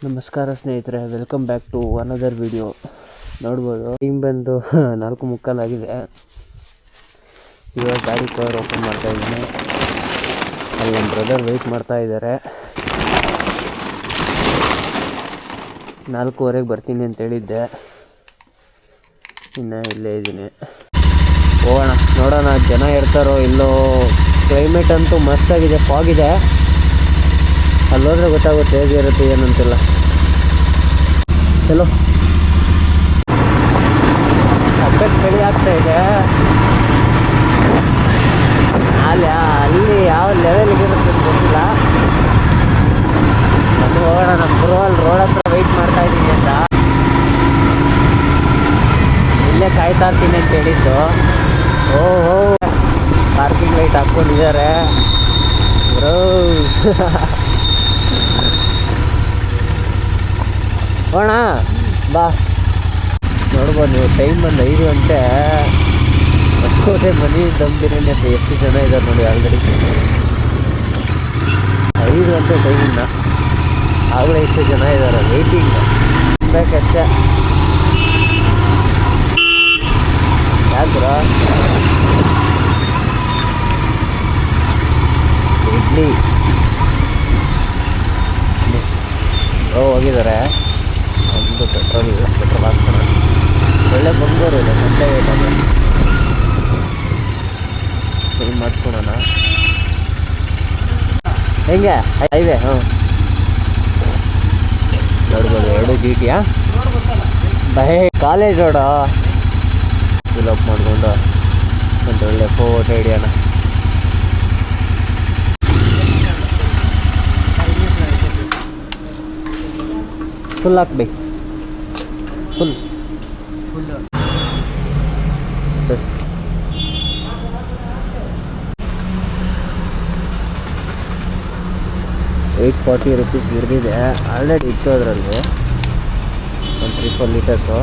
ನಮಸ್ಕಾರ ಸ್ನೇಹಿತರೆ, welcome back to another video. ನೋಡ್ಬೋದು ಟೈಮ್ ಬಂದು 4:45 ಆಗಿದೆ. ಇವಾಗ ಗಾಡಿ ಕವರ್ ಓಪನ್ ಮಾಡ್ತಾ ಇದ್ದೀನಿ. ಅಲ್ಲಿ ನಮ್ಮ ಬ್ರದರ್ ವೆಯ್ಟ್ ಮಾಡ್ತಾ ಇದ್ದಾರೆ. 4:15ಗೆ ಬರ್ತೀನಿ ಅಂತ ಹೇಳಿದ್ದೆ. ಇನ್ನು ಇಲ್ಲೇ ಇದ್ದೀನಿ. ಹೋಗೋಣ, ನೋಡೋಣ ಜನ ಇರ್ತಾರೋ ಇಲ್ಲೋ. ಕ್ಲೈಮೇಟ್ ಅಂತೂ ಮಸ್ತಾಗಿದೆ, ಫಾಗ್ ಇದೆ. ಅಲ್ಲೋದ್ರೆ ಗೊತ್ತಾಗುತ್ತೆ ಹೇಗಿರುತ್ತೆ ಏನಂತಿಲ್ಲ. ಚಲೋ, ಸಖತ್ ಚಳಿ ಆಗ್ತಾ ಇದೆ. ಅಲ್ಲಿ ಯಾವ ಲೆವೆಲ್ಗೆ ಇರುತ್ತೆ ಅಂತ ಗೊತ್ತಿಲ್ಲ. ಅದು ಹೋಗೋಣ. ನಮ್ಮ ಬ್ರೋ ಅಲ್ಲಿ ರೋಡ್ ಹತ್ರ ವೆಯ್ಟ್ ಮಾಡ್ತಾ ಇದ್ದೀನಿ ಅಂತ, ಇಲ್ಲೇ ಕಾಯ್ತಾ ಇರ್ತೀನಿ ಅಂತ ಹೇಳಿದ್ದು. ಓಹೋ, ಪಾರ್ಕಿಂಗ್ ಲೈಟ್ ಹಾಕ್ಕೊಂಡಿದ್ದಾರೆ ಬ್ರೋ. ಹೋಣ ಬಾ. ನೋಡ್ಬೋದು ನೀವು, ಟೈಮ್ ಬಂದು 5 ಗಂಟೆ. ಮತ್ತೆ ಮನೆ ದಮ್ ಬಿರಿಯಾನಿ ಅಂತ ಎಷ್ಟು ಜನ ಇದ್ದಾರೆ ನೋಡಿ. ಆಲ್ರೆಡಿ 5 ಗಂಟೆ ಟೈಮಿಂದ ಆಗಲೇ ಎಷ್ಟು ಜನ ಇದ್ದಾರೆ ವೆಯ್ಟಿಂಗ್. ಬೇಕಷ್ಟೇ. ಯಾಕ್ರ ಇಡ್ಲಿ ಹೋಗಿದ್ದಾರೆ. ಒಂದು ಪೆಟ್ರೋಲ್ ಹಾಕ್ತಾನೆ. ಒಳ್ಳೆ ಬಂಗೋರು ಇದೆ, ಸಂತೆ ವೇಟಲ್ಲಿ ಸರಿ ಮಾಡಿಸ್ಕೊಳೋಣ. ಹೆಂಗೆ ಹೈವೇ? ನೋಡ್ಬೋದು 2 GT by college road. Fill up ಮಾಡಿಕೊಂಡು ಒಂದು ಒಳ್ಳೆ ಫೋಟೋ ಹಿಡಿಯೋಣ. ಫುಲ್ ಹಾಕ್ಬೇಕು, ಫುಲ್ 840 rupees ಹಿಡಿದಿದೆ. ಆಲ್ರೆಡಿ ಇತ್ತು ಅದರಲ್ಲಿ ಒಂದು 3-4 ಲೀಟರ್ಸು.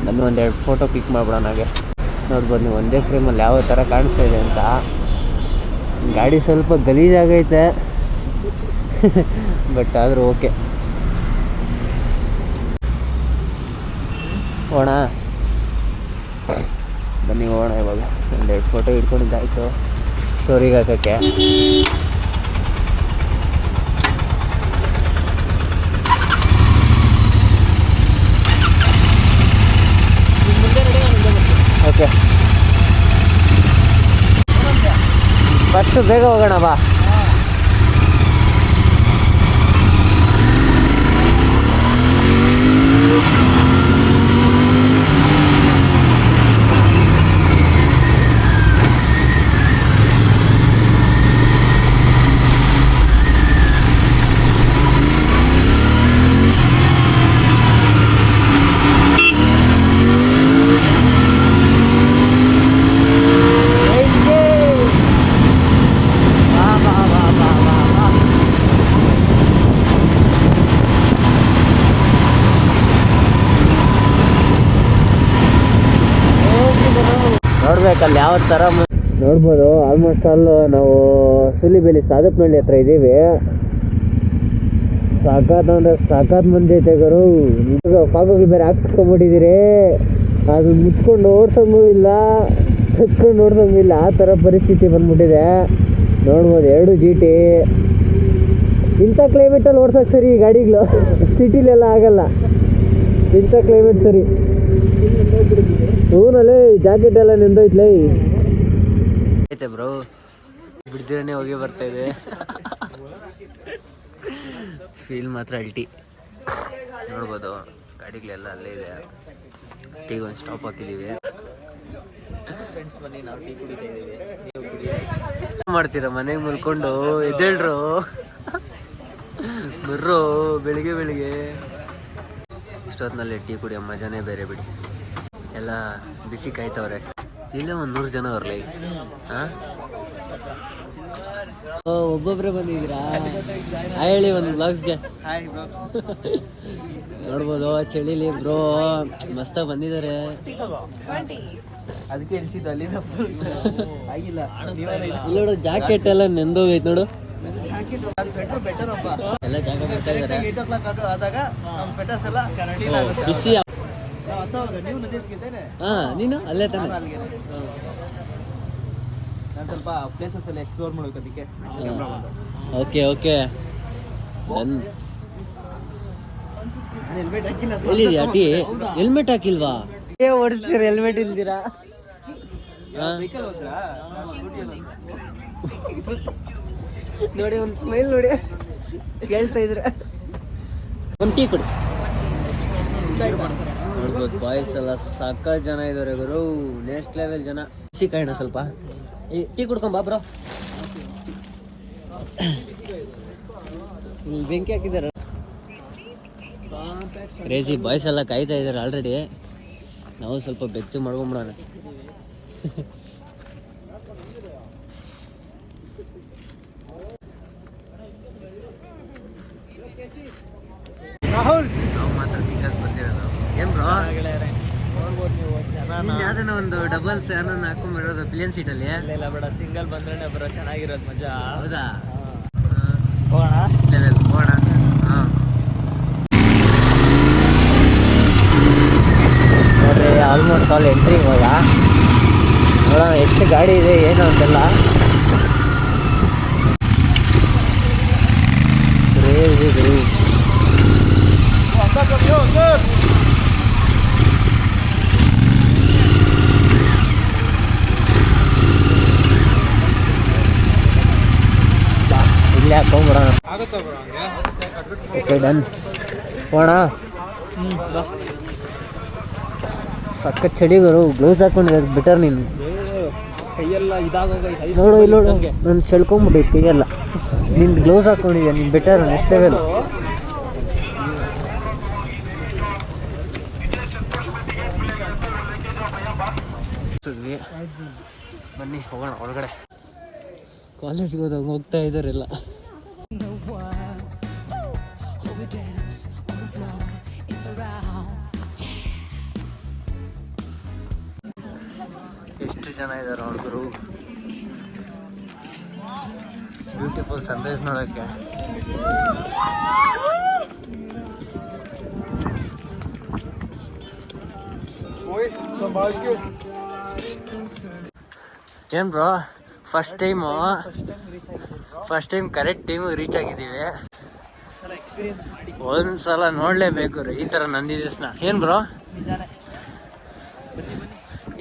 ನಮಗೆ ಒಂದೆರಡು ಫೋಟೋ ಕ್ಲಿಕ್ ಮಾಡ್ಬಿಡೋಣ. ಹಾಗೆ ನೋಡ್ಬೋದು ನೀವು ಒಂದೇ ಫ್ರೇಮಲ್ಲಿ ಯಾವ ಥರ ಕಾಣಿಸ್ತಾ ಇದೆ ಅಂತ. ಗಾಡಿ ಸ್ವಲ್ಪ ಗಲೀಜಾಗೈತೆ, ಬಟ್ ಆದರೂ ಓಕೆ. ಹೋಗೋಣ ಬನ್ನಿ, ಹೋಗೋಣ. ಇವಾಗ ಒಂದೆರಡು ಫೋಟೋ ಹಿಡ್ಕೊಂಡಿದ್ದಾಯಿತು ಸ್ಟೋರಿಗೆ ಹಾಕೋಕ್ಕೆ. ಓಕೆ, ಫಸ್ಟು ಬೇಗ ಹೋಗೋಣ ಬಾ. ನೋಡ್ಬೇಕಲ್ಲಿ ಯಾವ ಥರ ನೋಡ್ಬೋದು. ಆಲ್ಮೋಸ್ಟ್ ಆಲ್ ನಾವು ಸುಲಿಬೇಲಿ ಸಾದಪ್ಪನಹಳ್ಳಿ ಹತ್ರ ಇದ್ದೀವಿ. ಸಾಕಾತ್ ಅಂದರೆ ಸಾಕಾತ್ ಮಂದಿ ಐತೆ ಗುರು. ಫಾಗೋಗಿ ಬೇರೆ ಹಾಕ್ಸ್ಕೊಂಡ್ಬಿಟ್ಟಿದ್ದೀರಿ. ಅದು ಮುಚ್ಕೊಂಡು ಓಡ್ಸಂಗೂ ಇಲ್ಲ, ಹಚ್ಕೊಂಡು ಓಡ್ಸಂಗೂ ಇಲ್ಲ, ಆ ಥರ ಪರಿಸ್ಥಿತಿ ಬಂದ್ಬಿಟ್ಟಿದೆ. ನೋಡ್ಬೋದು 2 GT. ಇಂಥ ಕ್ಲೈಮೇಟಲ್ಲಿ ಓಡ್ಸೋಕೆ ಸರಿ ಈ ಗಾಡಿಗಳು, ಸಿಟಿಲೆಲ್ಲ ಆಗಲ್ಲ. ಇಂಥ ಕ್ಲೈಮೇಟ್ ಸರಿ. ಹೂನಲ್ಲಿ ಜಾಕೆಟ್ ಎಲ್ಲ ನೆಂದೋಯ್ತಲೇ ಐತೆ ಬ್ರೋ. ಬಿಡ್ದಿರನೇ ಹೋಗಿ ಬರ್ತಾ ಇದೆ. ಫೀಲ್ ಮಾತ್ರ ಅಲ್ಟಿ. ನೋಡ್ಬೋದು ಗಾಡಿಗಳೆಲ್ಲ ಅಲ್ಲೇ ಇದೆ. ಟೀಗೆ ಒಂದು ಸ್ಟಾಪ್ ಹಾಕಿದ್ದೀವಿ. ಫ್ರೆಂಡ್ಸ್ ಬನ್ನಿ, ನಾವು ಟೀ ಕುಡಿತಾ ಇದ್ದೀವಿ. ಮಾಡ್ತೀರಾ ಮನೆಗೆ ಮಲ್ಕೊಂಡು? ಎದ್ದೇಳ್ರು ಬರ್ರೋ ಬೆಳಿಗ್ಗೆ. ಇಷ್ಟೊತ್ತಿನಲ್ಲಿ ಟೀ ಕುಡಿಯೋ ಮಜಾನೇ ಬೇರೆ ಬಿಡಿ. ಎಲ್ಲ ಬಿಸಿ ಕಾಯ್ತವ್ರೆ. ಇಲ್ಲೇ ಒಂದು 100 ಜನ ಅವ್ರಲ್ಲ. ಹಾಂ, ಒಬ್ಬೊಬ್ಬರೇ ಬಂದಿದ್ದೀರಾ? ಹೇಳಿ ಒಂದು ಬ್ಲಾಗ್ಸ್ಗೆ. ನೋಡ್ಬೋದು ಚಳಿಲಿ ಬ್ರೋ ಮಸ್ತಾಗಿ ಬಂದಿದ್ದಾರೆ. ಅದಕ್ಕೆ ನೋಡು ಜಾಕೆಟ್ ಎಲ್ಲ ನೆಂದೋಗೈತೆ ನೋಡು. ಸ್ವೆಟರ್ ಬೆಟರ್ ಅಪ್ಪ. ಎಲ್ಲ ಜಾಗ ಬರ್ತಾ ಇದ್ದಾರೆ. 8 o'clock ಆದಾಗ ನಮ್ಮ ಸ್ವೆಟರ್ಸ್ ಎಲ್ಲ ಕ್ಲೀನ್ ಆಗುತ್ತೆ. ಬಿಸಿ. ನೀವು ನದಿಸ್ಕಿದ್ದೇನೆ. ನೀನು ಅಲ್ಲೇ ತಾನೆ. ನಾನು ಸ್ವಲ್ಪ ಪ್ಲೇಸಸ್ ಎಲ್ಲ ಎಕ್ಸ್ಪ್ಲೋರ್ ಮಾಡ್ಬೇಕು ಅದಕ್ಕೆ. Okay okay. ಹೆಲ್ಮೆಟ್ ಹಾಕಿಲ್ಲ. ಎಲ್ಲಿದ್ಯಾ ಟೀ? ಹೆಲ್ಮೆಟ್ ಹಾಕಿಲ್ವಾ? ಓಡಿಸ್ತೀರ ಹೆಲ್ಮೆಟ್ ಇಲ್ದಿರಾ? ವೆಹಿಕಲ್ ಹೋದ್ರಾ? ನೋಡಿ ಒಂದು ಸ್ಮೈಲ್ ನೋಡಿ ಹೇಳ್ತಾ ಇದ್ರೆ. ಒಂದು ಟೀ ಕೊಡಿ. ನೋಡ್ಬೋದು ಬಾಯ್ಸ್ ಎಲ್ಲ ಸಾಕಷ್ಟು ಜನ ಇದ್ದಾರೆ ಗುರು, ನೆಕ್ಸ್ಟ್ ಲೆವೆಲ್ ಜನ. ಕಾಯೋಣ ಸ್ವಲ್ಪ. ಟೀ ಕುಡ್ಕೊಂಬಾ ಬ್ರೋ. ಇಲ್ಲಿ ಬೆಂಕಿ ಹಾಕಿದ್ದಾರೆ. ಕ್ರೇಜಿ ಬಾಯ್ಸ್ ಎಲ್ಲ ಕಾಯ್ತಾ ಇದ್ದಾರೆ ಆಲ್ರೆಡಿ. ನಾವು ಸ್ವಲ್ಪ ಬೆಚ್ಚು ಮಾಡ್ಕೊಂಬಿಡೋಣ. ರಾಹುಲ್ ನಾವು ಮಾತ್ರ ಸಿಂಗಲ್ಸ್ ಬಂದಿರೋದು. ಏನ್ ಬ್ರೋ ನೋಡ್ಬೋದು ನೀವು ಜನ. ಯಾವ್ದನ್ನ ಒಂದು ಡಬಲ್ಸ್ ಏನನ್ನ ಹಾಕೊಂಡ್ಬಿಡೋದು ಪ್ಲೇನ್ ಸೀಟಲ್ಲಿ. ಇಲ್ಲ ಬೇಡ, ಸಿಂಗಲ್ ಬಂದ್ರೆ ಬರೋ ಚೆನ್ನಾಗಿರೋದು ಮಜಾ. ಹೌದಾ? ಹೋಗೋಣ. ನೆಕ್ಸ್ಟ್ ಲೆವೆಲ್ ಹೋಗೋಣ. ನೋಡ್ರಿ ಆಲ್ಮೋಸ್ಟ್ ಆಲ್ ಎಂಟ್ರಿ ಇವಾಗ. ನೋಡೋಣ ಎಷ್ಟು ಗಾಡಿ ಇದೆ ಏನು ಅಂತೆಲ್ಲ. ಇಲ್ಲೇ ಹಾಕೊಂಡ್ಬಿಡೋಣ. Okay done. ಹೋಗೋಣ. ಸಕ್ಕ ಚಳಿಗಳು. ಗ್ಲೌಸ್ ಹಾಕೊಂಡಿರೋದು ಬೆಟರ್. ನೀನು ಕೈಯೆಲ್ಲ ಇದಾಗೋಗ ನೋಡು ಇಲ್ಲಿ ನೋಡು, ನಾನು ಸೆಳ್ಕೊಂಬಿಟ್ಟೈತೆ ಕೈಯೆಲ್ಲ. ನಿನ್ನ ಗ್ಲೌಸ್ ಹಾಕೊಂಡಿದ್ಯಾ, ನೀನು ಬೆಟರ್. Next level. ಬನ್ನಿ ಹೋಗೋಣ ಒಳಗಡೆ. ಕಾಲೇಜ್ಗೆ ಹೋದಾಗ ಹೋಗ್ತಾ ಇದ್ದಾರೆಲ್ಲ. ಎಷ್ಟು ಜನ ಇದ್ದಾರೆ ಹುಡುಗರು. ಬ್ಯೂಟಿಫುಲ್ ಸನ್ರೈಸ್ ನೋಡೋಕ್ಕೆ. ಏನು bro first time correct time reach ಆಗಿದ್ದೀವಿ. ಒಂದ್ಸಲ ನೋಡಲೇಬೇಕು ಈ ಥರ ನಂದಿ ದಿವಸನ. ಏನು ಬ್ರೋ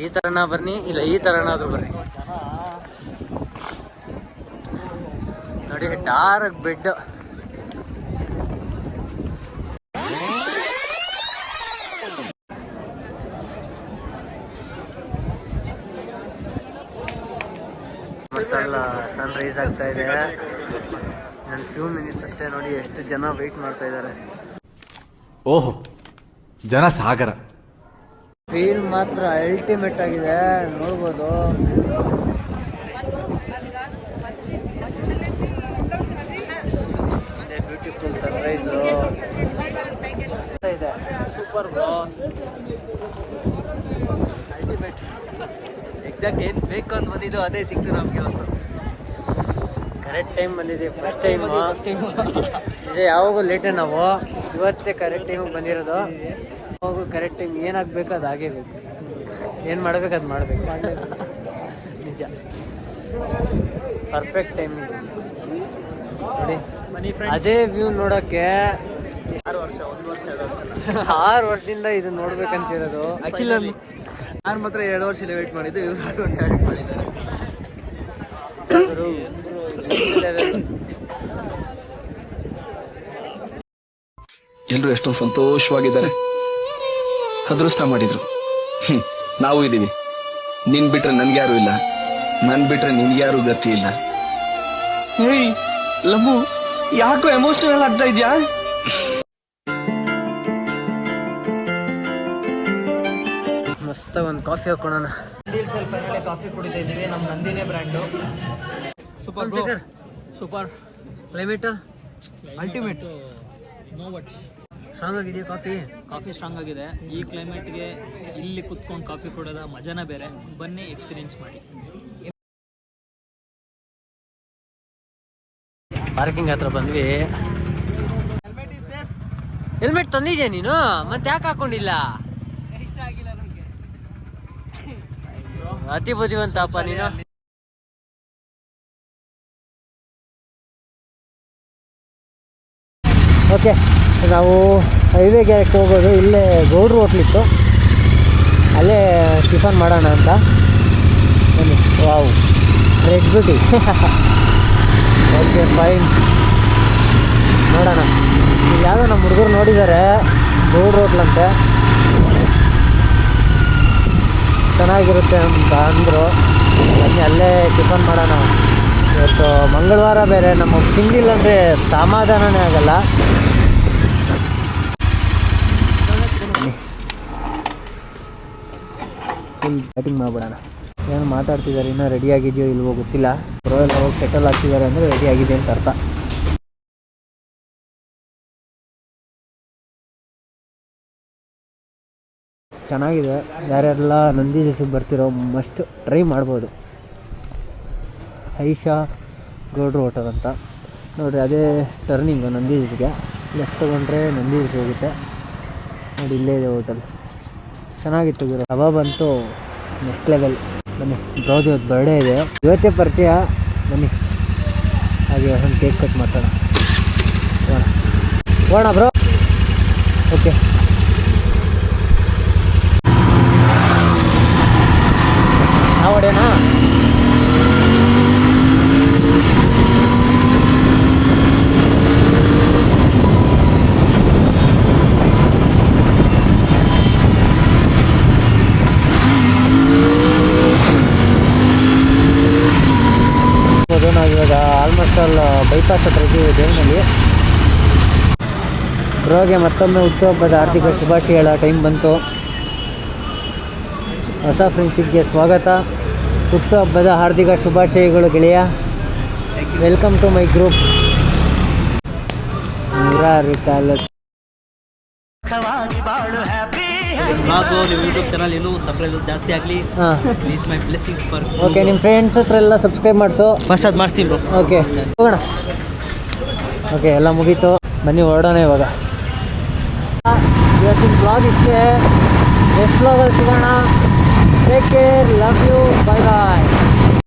ಈ ಥರನ ಬನ್ನಿ, ಇಲ್ಲ ಈ ಥರನಾದ್ರೂ ಬರ್ರಿ. ನೋಡಿ ಡಾರ್ಕ್ ಬೆಡ್. ಮಸ್ತೆಲ್ಲ ಸನ್ರೈಸ್ ಆಗ್ತಾ ಇದೆ. ನನ್ನ ಫ್ಯೂ ಮಿನಿಟ್ಸ್ ಅಷ್ಟೇ. ನೋಡಿ ಎಷ್ಟು ಜನ ವೆಯ್ಟ್ ಮಾಡ್ತಾ ಇದ್ದಾರೆ. ಓಹೋ, ಜನ ಸಾಗರ. ಫೀಲ್ ಮಾತ್ರ ಅಲ್ಟಿಮೇಟ್ ಆಗಿದೆ. ನೋಡ್ಬೋದು. ಬ್ಯೂಟಿಫುಲ್ ಸನ್ರೈಸು ಇದೆ. Super bro, ultimate. ಎಕ್ಸಾಕ್ಟ್ ಏನು ಬೇಕು ಅಂತ ಬಂದಿದ್ದು ಅದೇ ಸಿಕ್ತು ನಮಗೆ. ಒಂದು ಕರೆಕ್ಟ್ ಟೈಮ್ ಬಂದಿದ್ದೀವಿ. ಫಸ್ಟ್ ಟೈಮ್ ಇದೆ. ಯಾವಾಗೂ ಲೇಟೇ ನಾವು. ಇವತ್ತೇ ಕರೆಕ್ಟ್ ಟೈಮಿಗೆ ಬಂದಿರೋದು. ಯಾವಾಗೂ ಕರೆಕ್ಟ್ ಟೈಮ್ ಏನಾಗಬೇಕು ಅದು ಆಗೇ ಬೇಕು. ಏನು ಮಾಡ್ಬೇಕು ಅದು ಮಾಡಬೇಕು. ನಿಜ ಪರ್ಫೆಕ್ಟ್ ಟೈಮ್ ನೋಡಿ. ಅದೇ ವ್ಯೂ ನೋಡೋಕ್ಕೆ 6 ವರ್ಷ 1 ವರ್ಷ 2 ವರ್ಷ 6 ವರ್ಷದಿಂದ ಇದು ನೋಡ್ಬೇಕಂತಿರೋದು. ಆ್ಯಕ್ಚುಲಿ ನಾನು ಮಾತ್ರ 2 ವರ್ಷ ವೇಟ್ ಮಾಡಿದ್ದು, ಇವ್ರು 2 ವರ್ಷ ವೇಟ್ ಮಾಡಿದ್ದಾರೆ. ಎಲ್ಲರೂ ಎಷ್ಟೊಂದು ಸಂತೋಷವಾಗಿದ್ದಾರೆ, ಅದೃಷ್ಟ ಮಾಡಿದ್ರು. ನಾವು ಇದ್ದೀವಿ. ನಿನ್ ಬಿಟ್ರೆ ನನ್ಗೆ ಯಾರು ಇಲ್ಲ, ನನ್ ಬಿಟ್ರೆ ನಿನ್ಗೆ ಯಾರು ಗತಿ ಇಲ್ಲ. ಹೇಯ್ ಲಮ್ಮು, ಯಾಕೋ ಎಮೋಷನಲ್ ಆಗ್ತಾ ಇದ್ಯಾ? ಮಸ್ತ ಒಂದು ಕಾಫಿ ಹಾಕೋಣ. ಕಾಫಿ ಕುಡಿತಾ ಇದ್ದೀವಿ. ನಮ್ಮ ನಂದಿನೇ brand. Super super. Climate ultimate. No words. Strong ಆಗಿದೆಯಾ ಕಾಫಿ ಸ್ಟ್ರಾಂಗ್ ಆಗಿದೆ. ಈ ಕ್ಲೈಮೇಟ್ಗೆ ಇಲ್ಲಿ ಕುತ್ಕೊಂಡು ಕಾಫಿ ಕುಡೋದ ಮಜಾನ ಬೇರೆ. ಬನ್ನಿ ಎಕ್ಸ್ಪೀರಿಯನ್ಸ್ ಮಾಡಿ. ಪಾರ್ಕಿಂಗ್ ಹತ್ರ ಬಂದ್ವಿ. ಹೆಲ್ಮೆಟ್ ತಂದಿದ್ಯಾ ನೀನು? ಮತ್ತೆ ಯಾಕೆ ಹಾಕೊಂಡಿಲ್ಲ? ಅತಿ ಬುದ್ಧಿವಂತಪ್ಪ ನೀನು. ಓಕೆ, ನಾವು ಹೈವೇಗೆ ಹೋಗೋದು. ಇಲ್ಲೇ ಗೌಡ್ರು ಹೋಟ್ಲಿತ್ತು, ಅಲ್ಲೇ ಟಿಫನ್ ಮಾಡೋಣ ಅಂತ. ಬನ್ನಿ. Wow, red beauty. Okay fine, ನೋಡೋಣ. ಇಲ್ಲಿ ಯಾವುದೋ ನಮ್ಮ ಹುಡುಗರು ನೋಡಿದ್ದಾರೆ, ಗೌಡ್ರು ಹೋಟ್ಲಂತೆ, ಚೆನ್ನಾಗಿರುತ್ತೆ ಅಂತ ಅಂದರು. ಬನ್ನಿ ಅಲ್ಲೇ ಟಿಫನ್ ಮಾಡೋಣ. ಇವತ್ತು ಮಂಗಳವಾರ ಬೇರೆ, ನಮಗೆ ತಿಂಡಿಲ್ಲ ಅಂದರೆ ಸಮಾಧಾನನೇ ಆಗಲ್ಲ. ಫುಲ್ ಬ್ಯಾಟಿಂಗ್ ಮಾಡಿಬಿಡೋಣ. ಏನು ಮಾತಾಡ್ತಿದ್ದಾರೆ, ಇನ್ನೂ ರೆಡಿ ಆಗಿದೆಯೋ ಇಲ್ವೋ ಗೊತ್ತಿಲ್ಲ. ಬ್ರೋ ಎಲ್ಲ ಹೋಗಿ ಸೆಟಲ್ ಆಗ್ತಿದ್ದಾರೆ ಅಂದರೆ ರೆಡಿ ಆಗಿದೆ ಅಂತ ಅರ್ಥ. ಚೆನ್ನಾಗಿದೆ. ಯಾರೆಲ್ಲ ನಂದಿ ಹಿಲ್ಸಿಗೆ ಬರ್ತಿರೋ ಮಸ್ಟ್ ಟ್ರೈ ಮಾಡ್ಬೋದು. ಐಷಾ ಗೌಡ್ರು ಹೋಟೆಲ್ ಅಂತ ನೋಡಿರಿ, ಅದೇ ಟರ್ನಿಂಗು ನಂದಿ ಹಿಲ್ಸ್ಗೆ. ಲೆಫ್ಟ್ ತೊಗೊಂಡ್ರೆ ನಂದಿ ಹಿಲ್ಸ್ ಹೋಗುತ್ತೆ ನೋಡಿ, ಇಲ್ಲೇ ಇದೆ ಹೋಟೆಲ್. ಚೆನ್ನಾಗಿತ್ತು ಗುರು. ಕಬಾಬ್ ಅಂತೂ ನೆಕ್ಸ್ಟ್ ಲೆವೆಲ್. ಬನ್ನಿ, ಬ್ರೋದು ಇವತ್ತು ಬರ್ಡೇ ಇದೆ, ಇವತ್ತೇ ಪರಿಚಯ. ಬನ್ನಿ ಹಾಗೆ ಒಂದು ಕೇಕ್ ಕಟ್ ಮಾಡ್ತಾನೆ. ಹೋಗೋಣ ಬ್ರೋ. ಓಕೆ, ನಾವು ಹೊಡೆಯೋಣ. ನಾವಿವಾಗ ಆಲ್ಮೋಸ್ಟ್ ಆಲ್ ಬೈಪಾಸ್ ಹತ್ರ ಇದ್ದೀವಿ ದೇವನಲ್ಲಿ. ಬ್ರೋಗೆ ಮತ್ತೊಮ್ಮೆ ಹುಟ್ಟುಹಬ್ಬದ ಹಾರ್ದಿಕ ಶುಭಾಶಯಗಳ ಟೈಮ್ ಬಂತು. ಹೊಸ ಫ್ರೆಂಡ್ಶಿಪ್ಗೆ ಸ್ವಾಗತ. ಹುಟ್ಟುಹಬ್ಬದ ಹಾರ್ದಿಕ ಶುಭಾಶಯಗಳು ಗೆಳೆಯ. Welcome to my group. ನೂರಾರು ಕಾಲ ಬ್ಲಾಗು, ನಿಮ್ಮ ಯೂಟ್ಯೂಬ್ ಚಾನಲ್ ಇನ್ನೂ ಸಬ್ಸ್ಕ್ರೈಬರ್ಸ್ ಜಾಸ್ತಿ ಆಗಲಿ. Please my blessings for. Okay, ನಿಮ್ಮ ಫ್ರೆಂಡ್ಸ್ ಹತ್ರ ಎಲ್ಲ ಸಬ್ಸ್ಕ್ರೈಬ್ ಮಾಡಿಸು. ಫಸ್ಟ್ ಅದು ಮಾಡಿಸ್ತೀನಿ ಬ್ರೋ. ಓಕೆ, ಹೋಗೋಣ. ಓಕೆ, ಎಲ್ಲ ಮುಗೀತು. ಬನ್ನಿ ಹೊರಡೋಣ ಇವಾಗ. ಇವತ್ತಿನ ಬ್ಲಾಗ್ ಇಷ್ಟೇ. ನೆಕ್ಸ್ಟ್ ಬ್ಲಾಗಲ್ಲಿ ಸಿಗೋಣ. Take care, love you, bye bye.